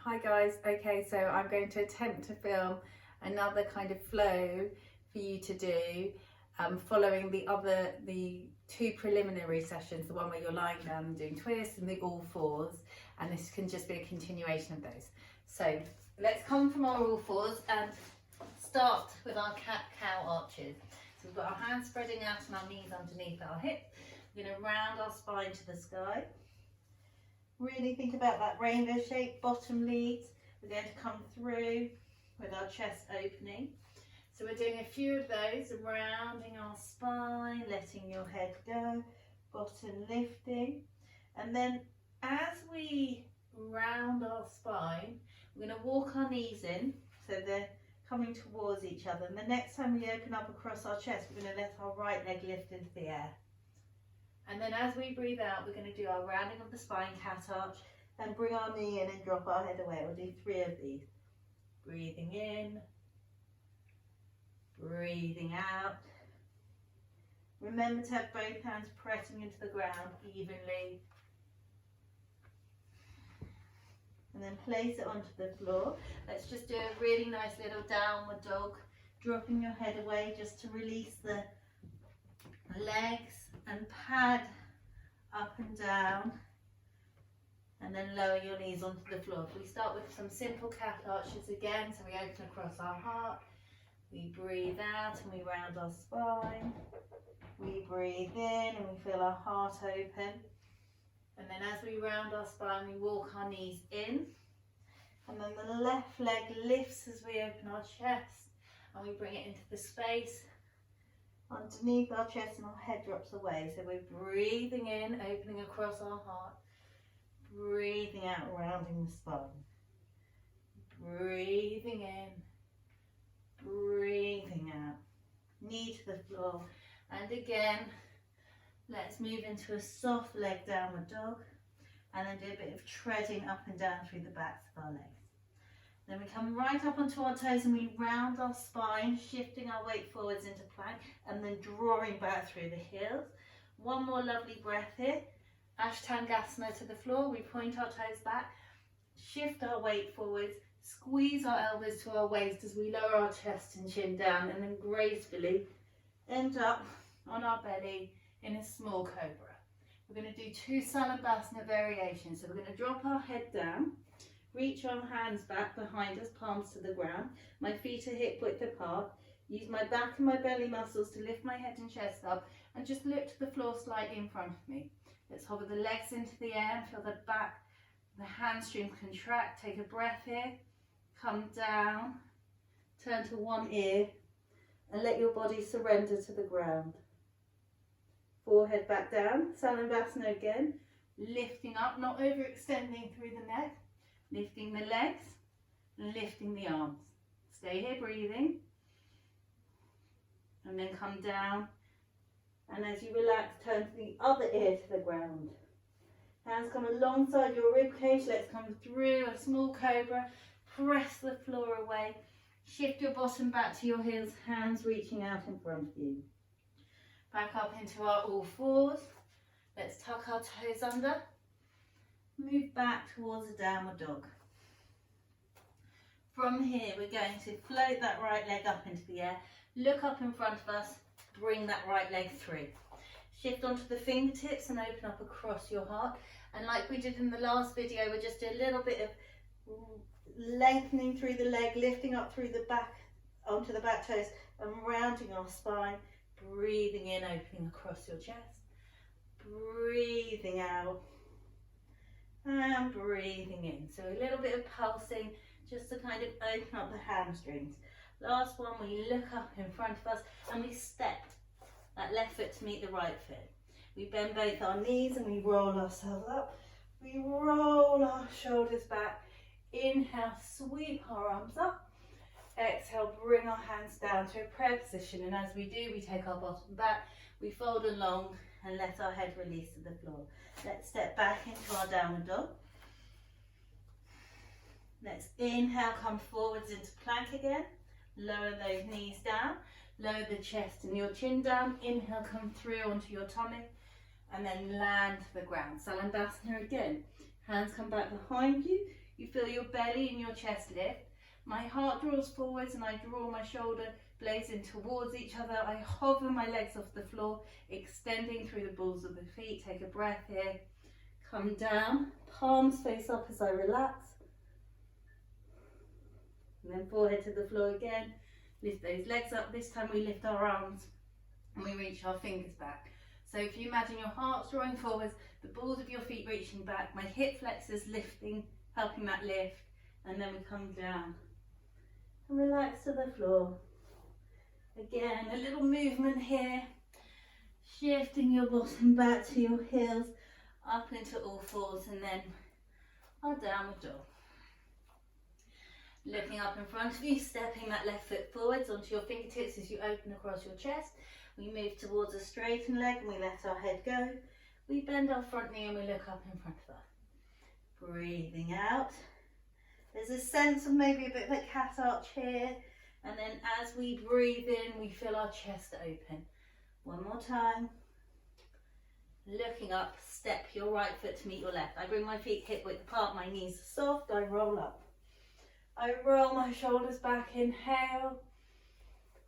Hi guys, okay, so I'm going to attempt to film another kind of flow for you to do following the two preliminary sessions, the one where you're lying down and doing twists and the all fours, and this can just be a continuation of those. So let's come from our all fours and start with our cat-cow arches. So we've got our hands spreading out and our knees underneath our hips. We're going to round our spine to the sky. Really think about that rainbow shape, bottom leads. We're going to come through with our chest opening. So we're doing a few of those, rounding our spine, letting your head go, bottom lifting. And then as we round our spine, we're going to walk our knees in, so they're coming towards each other. And the next time we open up across our chest, we're going to let our right leg lift into the air. And then as we breathe out, we're going to do our rounding of the spine, cat arch, and bring our knee in and drop our head away. We'll do 3 of these. Breathing in, breathing out. Remember to have both hands pressing into the ground evenly. And then place it onto the floor. Let's just do a really nice little downward dog, dropping your head away just to release the legs and pad up and down, and then lower your knees onto the floor. We start with some simple cat arches again, so we open across our heart, we breathe out and we round our spine, we breathe in and we feel our heart open, and then as we round our spine we walk our knees in, and then the left leg lifts as we open our chest and we bring it into the space underneath our chest, and our head drops away. So we're breathing in, opening across our heart, breathing out, rounding the spine, breathing in, breathing out, knee to the floor. And again, let's move into a soft leg downward dog, and then do a bit of treading up and down through the backs of our legs. Then we come right up onto our toes and we round our spine, shifting our weight forwards into plank and then drawing back through the heels. One more lovely breath here. Ashtangasana to the floor. We point our toes back, shift our weight forwards, squeeze our elbows to our waist as we lower our chest and chin down, and then gracefully end up on our belly in a small cobra. We're going to do 2 Salabhasana variations. So we're going to drop our head down, reach our hands back behind us, palms to the ground. My feet are hip width apart. Use my back and my belly muscles to lift my head and chest up, and just lift the floor slightly in front of me. Let's hover the legs into the air and feel the back, the hamstrings contract. Take a breath here. Come down, turn to one ear, and let your body surrender to the ground. Forehead back down, Salabhasana again. Lifting up, not overextending through the neck. Lifting the legs, lifting the arms. Stay here breathing. And then come down. And as you relax, turn to the other ear to the ground. Hands come alongside your rib cage. Let's come through a small cobra. Press the floor away. Shift your bottom back to your heels, hands reaching out in front of you. Back up into our all fours. Let's tuck our toes under. Move back towards a downward dog. From here, we're going to float that right leg up into the air. Look up in front of us. Bring that right leg through. Shift onto the fingertips and open up across your heart. And like we did in the last video, we'll just do a little bit of lengthening through the leg, lifting up through the back, onto the back toes, and rounding our spine. Breathing in, opening across your chest. Breathing out. And breathing in. So a little bit of pulsing just to kind of open up the hamstrings. Last one, we look up in front of us and we step that left foot to meet the right foot. We bend both our knees and we roll ourselves up. We roll our shoulders back. Inhale, sweep our arms up. Exhale, bring our hands down to a prayer position, and as we do, we take our bottom back, we fold along and let our head release to the floor. Let's step back into our downward dog. Let's inhale, come forwards into plank again. Lower those knees down, lower the chest and your chin down. Inhale, come through onto your tummy, and then land to the ground. Salabhasana again. Hands come back behind you. You feel your belly and your chest lift. My heart draws forwards and I draw my shoulder blades in towards each other. I hover my legs off the floor, extending through the balls of the feet. Take a breath here. Come down, palms face up as I relax. And then forehead to the floor again. Lift those legs up. This time we lift our arms and we reach our fingers back. So if you imagine your heart's drawing forwards, the balls of your feet reaching back, my hip flexors lifting, helping that lift, and then we come down and relax to the floor. Again, a little movement here, shifting your bottom back to your heels, up into all fours, and then our downward dog. Looking up in front of you, stepping that left foot forwards onto your fingertips as you open across your chest. We move towards a straightened leg and we let our head go. We bend our front knee and we look up in front of us. Breathing out. There's a sense of maybe a bit of a cat arch here. And then as we breathe in, we feel our chest open. One more time. Looking up, step your right foot to meet your left. I bring my feet hip width apart, my knees are soft, I roll up. I roll my shoulders back, inhale.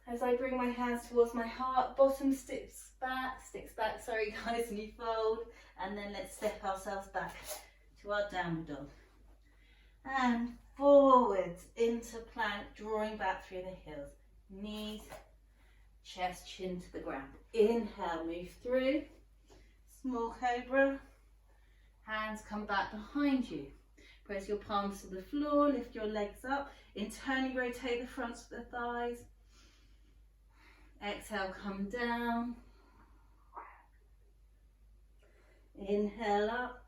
As I bring my hands towards my heart, bottom sticks back, sorry guys, and you fold. And then let's step ourselves back to our downward dog. And forwards into plank, drawing back through the heels. Knees, chest, chin to the ground. Inhale, move through. Small cobra. Hands come back behind you. Press your palms to the floor, lift your legs up. Internally rotate the fronts of the thighs. Exhale, come down. Inhale up,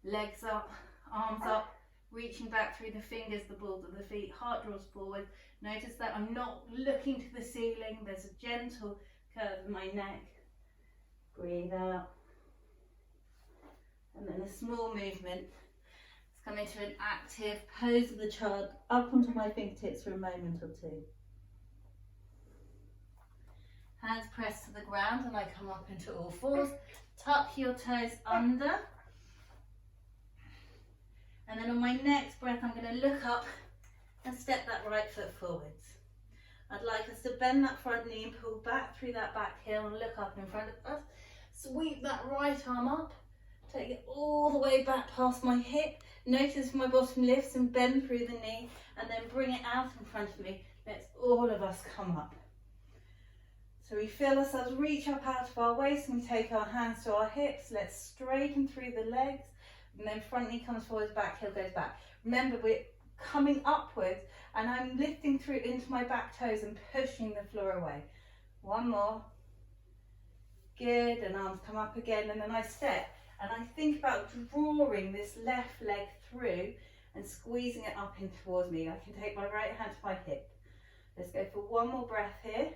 legs up, arms up, reaching back through the fingers, the balls of the feet, heart draws forward. Notice that I'm not looking to the ceiling. There's a gentle curve in my neck. Breathe out. And then a small movement. Let's come into an active pose of the child, up onto my fingertips for a moment or two. Hands pressed to the ground and I come up into all fours. Tuck your toes under. And then on my next breath, I'm going to look up and step that right foot forwards. I'd like us to bend that front knee and pull back through that back heel and look up in front of us. Sweep that right arm up. Take it all the way back past my hip. Notice my bottom lifts and bend through the knee. And then bring it out in front of me. Let's all of us come up. So we feel ourselves reach up out of our waist and we take our hands to our hips. Let's straighten through the legs. And then front knee comes forwards, back heel goes back. Remember, we're coming upwards and I'm lifting through into my back toes and pushing the floor away. One more. Good, and arms come up again, and then I step. And I think about drawing this left leg through and squeezing it up in towards me. I can take my right hand to my hip. Let's go for one more breath here.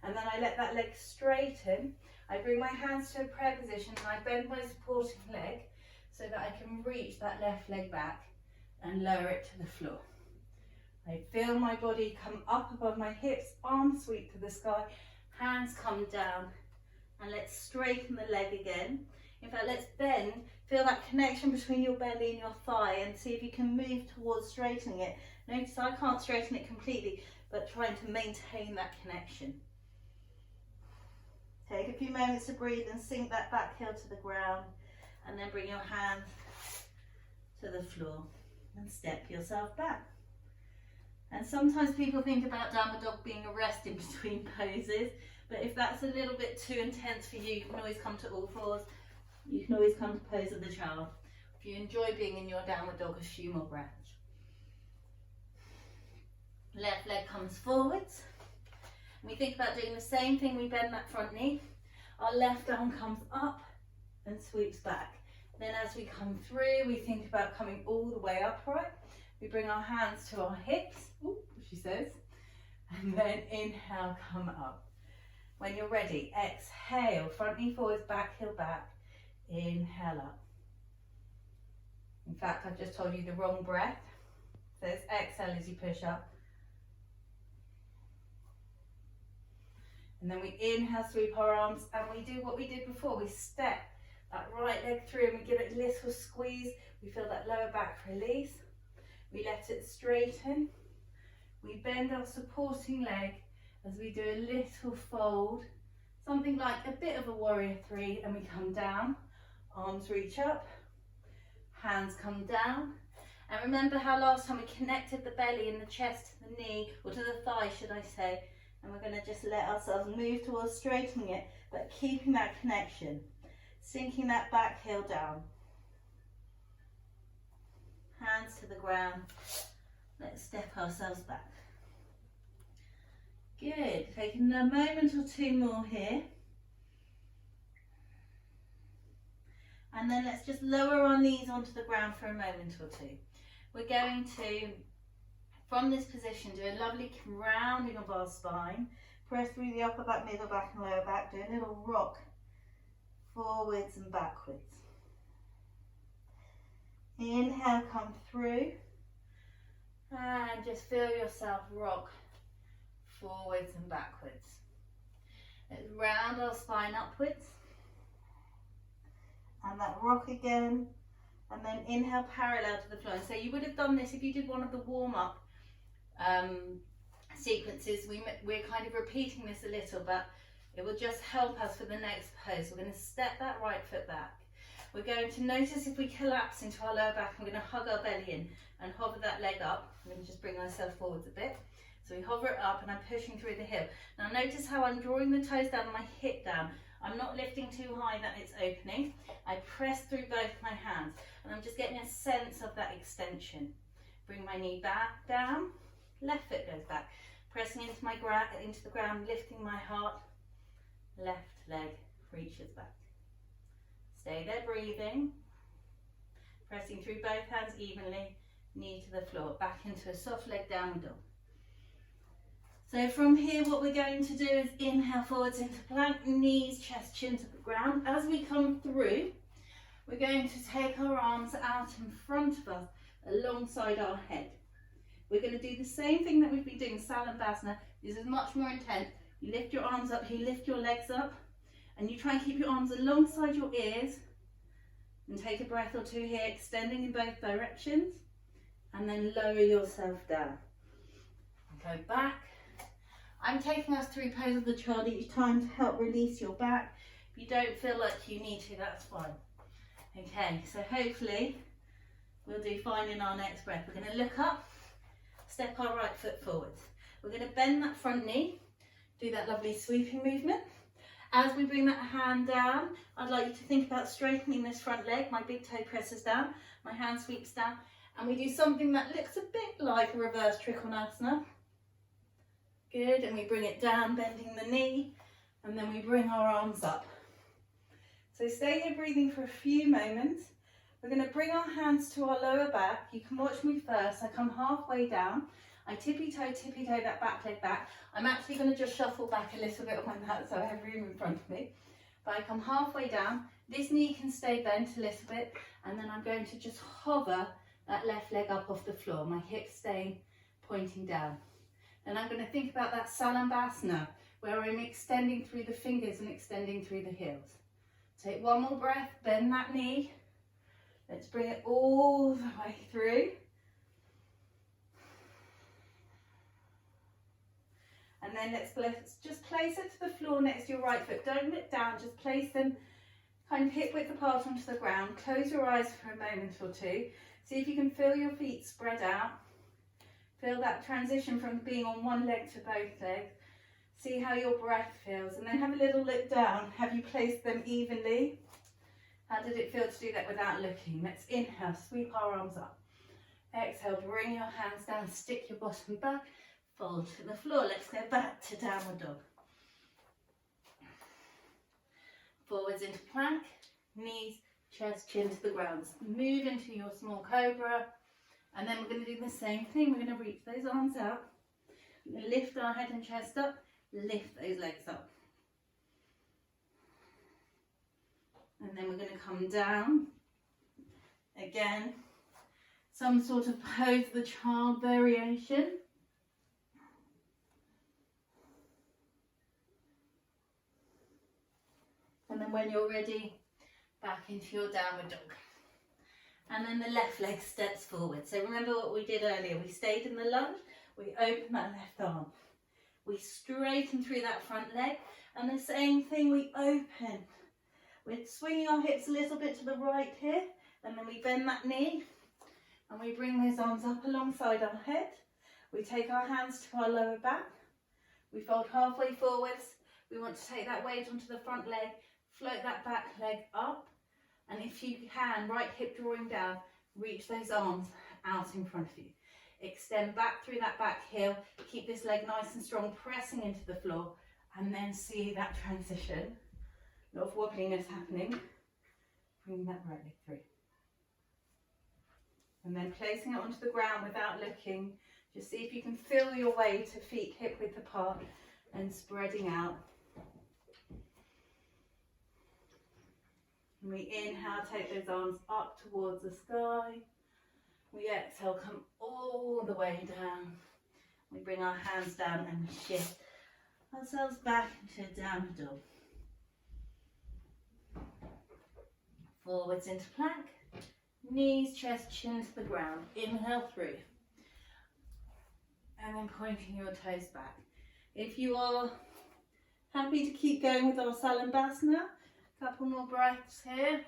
And then I let that leg straighten. I bring my hands to a prayer position and I bend my supporting leg so that I can reach that left leg back and lower it to the floor. I feel my body come up above my hips, arms sweep to the sky, hands come down, and let's straighten the leg again. In fact, let's bend, feel that connection between your belly and your thigh and see if you can move towards straightening it. Notice I can't straighten it completely, but trying to maintain that connection. Take a few moments to breathe and sink that back heel to the ground, and then bring your hands to the floor and step yourself back. And sometimes people think about downward dog being a rest in between poses, but if that's a little bit too intense for you, you can always come to all fours. You can always come to pose of the child. If you enjoy being in your downward dog, a few more breaths. Left leg comes forwards. We think about doing the same thing. We bend that front knee. Our left arm comes up and sweeps back. Then as we come through, we think about coming all the way upright. We bring our hands to our hips, she says, and then inhale, come up. When you're ready, exhale, front knee forwards, back heel back. Inhale up. In fact, I've just told you the wrong breath. So it's exhale as you push up. And then we inhale, sweep our arms, and we do what we did before. We step that right leg through and we give it a little squeeze. We feel that lower back release. let it straighten. We bend our supporting leg as we do a little fold, something like a bit of a warrior three, and we come down, arms reach up, hands come down. And remember how last time we connected the belly and the chest to the knee, or to the thigh should I say, and we're going to just let ourselves move towards straightening it, but keeping that connection, sinking that back heel down. Hands to the ground, let's step ourselves back. Good, taking a moment or two more here. And then let's just lower our knees onto the ground for a moment or two. We're going to, from this position, do a lovely rounding of our spine. Press through the upper back, middle back and lower back. Do a little rock forwards and backwards. Inhale, come through. And just feel yourself rock forwards and backwards. Let's round our spine upwards. And that rock again. And then inhale parallel to the floor. And so you would have done this if you did one of the warm-up sequences. We're kind of repeating this a little, but it will just help us for the next pose. We're going to step that right foot back. We're going to notice if we collapse into our lower back, I'm going to hug our belly in and hover that leg up. I'm going to just bring myself forwards a bit. So we hover it up and I'm pushing through the heel. Now notice how I'm drawing the toes down and my hip down. I'm not lifting too high that it's opening. I press through both my hands and I'm just getting a sense of that extension. Bring my knee back down, left foot goes back. Pressing into the ground, lifting my heart, left leg reaches back. Stay there breathing, pressing through both hands evenly, knee to the floor, back into a soft leg downward dog. So from here what we're going to do is inhale forwards into plank, knees, chest, chin to the ground. As we come through, we're going to take our arms out in front of us, alongside our head. We're going to do the same thing that we've been doing, Salabhasana. This is much more intense. You lift your arms up, you lift your legs up, and you try and keep your arms alongside your ears. And take a breath or two here, extending in both directions. And then lower yourself down. Go back. I'm taking us through pose of the child each time to help release your back. If you don't feel like you need to, that's fine. Okay, so hopefully we'll do fine in our next breath. We're going to look up, step our right foot forwards. We're going to bend that front knee, do that lovely sweeping movement. As we bring that hand down, I'd like you to think about straightening this front leg. My big toe presses down, my hand sweeps down, and we do something that looks a bit like a reverse Trikonasana. Good, and we bring it down, bending the knee, and then we bring our arms up. So stay here breathing for a few moments. We're going to bring our hands to our lower back. You can watch me first. I come halfway down. I tippy-toe that back leg back. I'm actually going to just shuffle back a little bit on my mat so I have room in front of me. But I come halfway down. This knee can stay bent a little bit, and then I'm going to just hover that left leg up off the floor, my hips staying pointing down. And I'm going to think about that Salabhasana, where I'm extending through the fingers and extending through the heels. Take one more breath, bend that knee. Let's bring it all the way through. And then let's just place it to the floor next to your right foot. Don't look down, just place them kind of hip width apart onto the ground. Close your eyes for a moment or two. See if you can feel your feet spread out. Feel that transition from being on one leg to both legs. See how your breath feels, and then have a little look down. Have you placed them evenly? How did it feel to do that without looking? Let's inhale, sweep our arms up. Exhale, bring your hands down, stick your bottom back, fold to the floor. Let's go back to downward dog. Forwards into plank, knees, chest, chin to the ground. Move into your small cobra. And then we're going to do the same thing. We're going to reach those arms out. We're going to lift our head and chest up. Lift those legs up. And then we're going to come down. Again, some sort of pose the child variation. And then when you're ready, back into your downward dog. And then the left leg steps forward. So remember what we did earlier. We stayed in the lunge. We open that left arm. We straighten through that front leg. And the same thing, we open. We're swinging our hips a little bit to the right here. And then we bend that knee. And we bring those arms up alongside our head. We take our hands to our lower back. We fold halfway forwards. We want to take that weight onto the front leg. Float that back leg up. And if you can, right hip drawing down, reach those arms out in front of you. Extend back through that back heel. Keep this leg nice and strong, pressing into the floor. And then see that transition. A lot of wobbliness happening. Bring that right leg through. And then placing it onto the ground without looking. Just see if you can feel your way to feet hip width apart and spreading out. And we inhale, take those arms up towards the sky. We exhale, come all the way down. We bring our hands down and we shift ourselves back into downward dog. Forwards into plank. Knees, chest, chin to the ground. Inhale through. And then pointing your toes back. If you are happy to keep going with our Salambhasana, a couple more breaths here.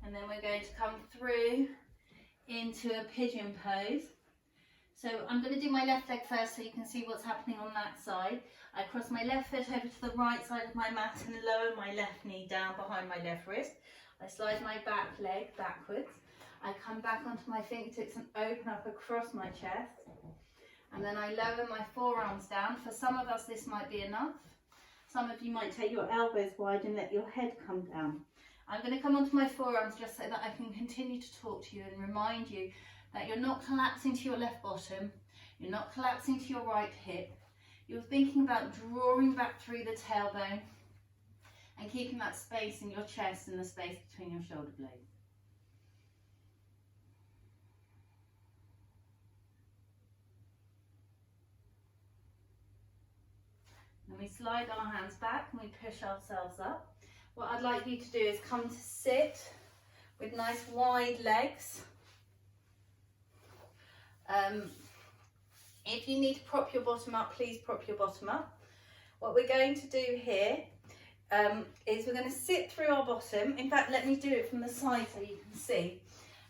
And then we're going to come through into a pigeon pose. So I'm going to do my left leg first so you can see what's happening on that side. I cross my left foot over to the right side of my mat and lower my left knee down behind my left wrist. I slide my back leg backwards. I come back onto my fingertips and open up across my chest. And then I lower my forearms down. For some of us this might be enough. Some of you might take your elbows wide and let your head come down. I'm going to come onto my forearms just so that I can continue to talk to you and remind you that you're not collapsing to your left bottom, you're not collapsing to your right hip, you're thinking about drawing back through the tailbone and keeping that space in your chest and the space between your shoulder blades. And we slide our hands back and we push ourselves up. What I'd like you to do is come to sit with nice wide legs. If you need to prop your bottom up, please prop your bottom up. What we're going to do here is we're going to sit through our bottom. In fact, let me do it from the side so you can see.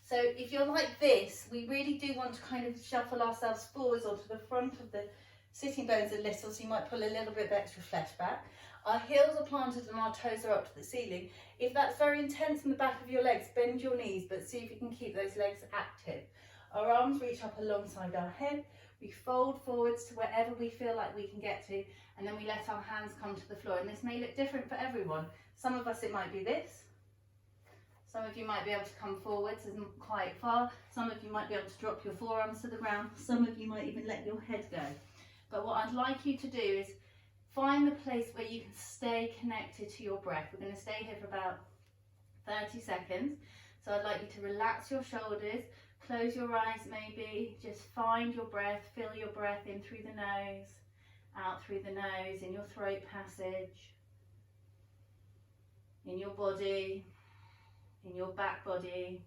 So if you're like this, we really do want to kind of shuffle ourselves forwards onto the front of the sitting bones a little, so you might pull a little bit of extra flesh back. Our heels are planted and our toes are up to the ceiling. If that's very intense in the back of your legs, bend your knees, but see if you can keep those legs active. Our arms reach up alongside our head. We fold forwards to wherever we feel like we can get to, and then we let our hands come to the floor. And this may look different for everyone. Some of us it might be this. Some of you might be able to come forwards and quite far. Some of you might be able to drop your forearms to the ground. Some of you might even let your head go. But what I'd like you to do is find the place where you can stay connected to your breath. We're going to stay here for about 30 seconds. So I'd like you to relax your shoulders, close your eyes maybe, just find your breath, feel your breath in through the nose, out through the nose, in your throat passage, in your body, in your back body.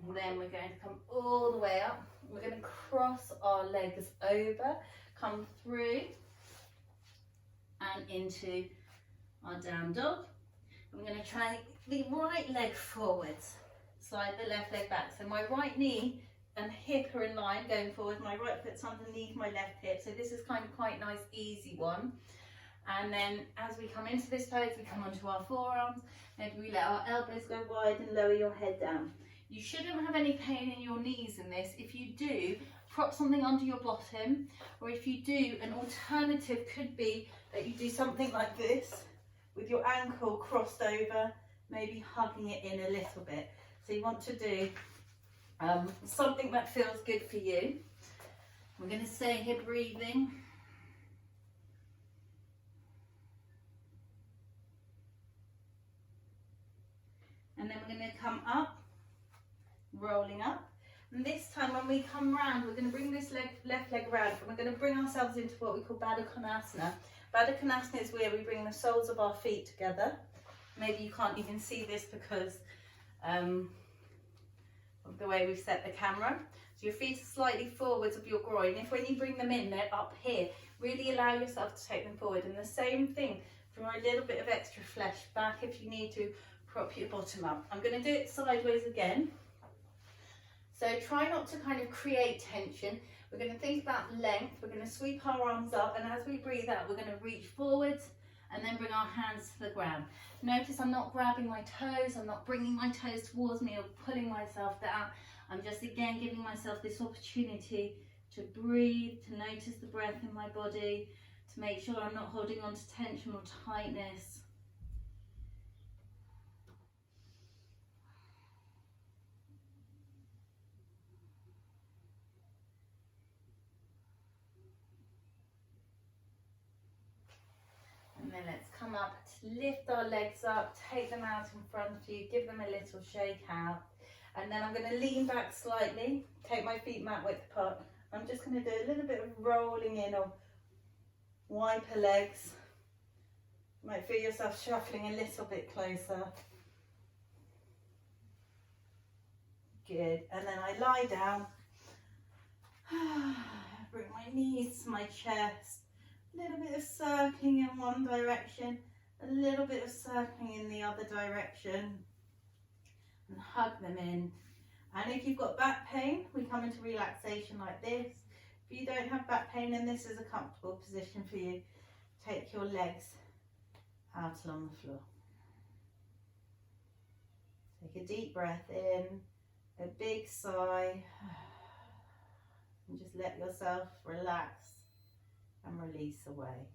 And then we're going to come all the way up. We're going to cross our legs over, come through and into our down dog. And we're going to try the right leg forwards, slide the left leg back. So my right knee and hip are in line going forward. My right foot's underneath my left hip. So this is kind of quite a nice, easy one. And then as we come into this pose, we come onto our forearms. Maybe we let our elbows go wide and lower your head down. You shouldn't have any pain in your knees in this. If you do, prop something under your bottom, or if you do, an alternative could be that you do something like this with your ankle crossed over, maybe hugging it in a little bit. So you want to do something that feels good for you. We're going to stay here breathing. And then we're going to come up, rolling up. And this time when we come round, we're going to bring this left leg round, and we're going to bring ourselves into what we call Baddha Konasana. Baddha Konasana is where we bring the soles of our feet together. Maybe you can't even see this because of the way we've set the camera. So your feet are slightly forwards of your groin. If when you bring them in, they're up here, really allow yourself to take them forward. And the same thing, draw a little bit of extra flesh back if you need to, prop your bottom up. I'm going to do it sideways again. So try not to kind of create tension. We're going to think about length. We're going to sweep our arms up, and as we breathe out, we're going to reach forwards and then bring our hands to the ground. Notice I'm not grabbing my toes, I'm not bringing my toes towards me or pulling myself down. I'm just again giving myself this opportunity to breathe, to notice the breath in my body, to make sure I'm not holding on to tension or tightness. And then let's come up, lift our legs up, take them out in front of you, give them a little shake out. And then I'm going to lean back slightly, take my feet mat width apart. I'm just going to do a little bit of rolling in or wiper legs. You might feel yourself shuffling a little bit closer. Good. And then I lie down. Bring my knees to my chest. A little bit of circling in one direction, a little bit of circling in the other direction, and hug them in. And if you've got back pain, we come into relaxation like this. If you don't have back pain and this is a comfortable position for you, take your legs out along the floor. Take a deep breath in, a big sigh, and just let yourself relax and release away.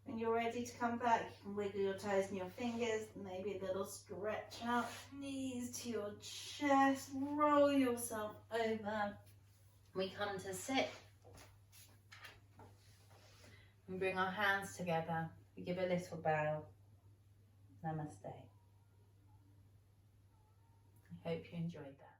When you're ready to come back, you can wiggle your toes and your fingers, maybe a little stretch out, knees to your chest, roll yourself over. We come to sit. We bring our hands together. We give a little bow. Namaste. I hope you enjoyed that.